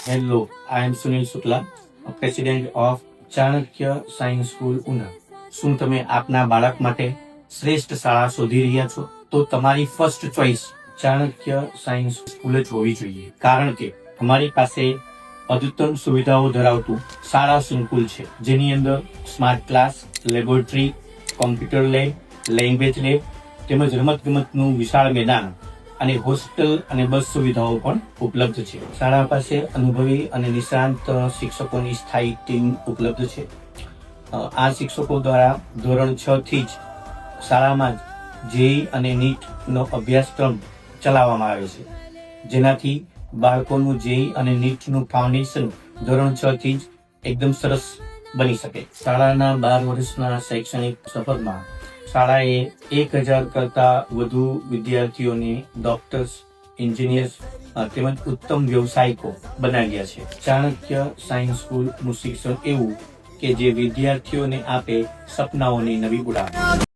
Hello, I am Sunil Shukla, President of Chanakya science school Una. શું તમે આપના બાળક માટે શ્રેષ્ઠ શાળા શોધી રહ્યા છો? તો તમારી first choice Chanakya science school જ હોવી જોઈએ, કારણ કે અમારી પાસે અદ્યતન સુવિધાઓ ધરાવતું શાળા સંકુલ છે, જેની અંદર smart class, laboratory, computer lab, language lab તેમજ રમતગમતનું વિશાળ મેદાન અને હોસ્ટેલ અને બસ સુવિધાઓ પણ ઉપલબ્ધ છે. શાળા પાસે અનુભવી અને નિષ્ણાંત શિક્ષકોની સ્થાયી ટીમ ઉપલબ્ધ છે. આ શિક્ષકો દ્વારા ધોરણ 6 થી જ શાળામાં જેઈ અને નીટ નો અભ્યાસક્રમ ચલાવવામાં આવે છે, જેનાથી બાળકોનું જેઈ અને નીટ નું ફાઉન્ડેશન ધોરણ 6 થી જ એકદમ સરસ બની શકે. શાળાના 12 વર્ષના શૈક્ષણિક સફરમાં શાળાએ 1000 કરતા વધુ વિદ્યાર્થીઓને ડોક્ટર્સ, એન્જિનિયર્સ તેમજ ઉત્તમ વ્યવસાયિકો બનાવ્યા છે. ચાણક્ય સાયન્સ સ્કૂલનું શિક્ષણ એવું કે જે વિદ્યાર્થીઓને આપે સપનાઓની નવી ઉડાન.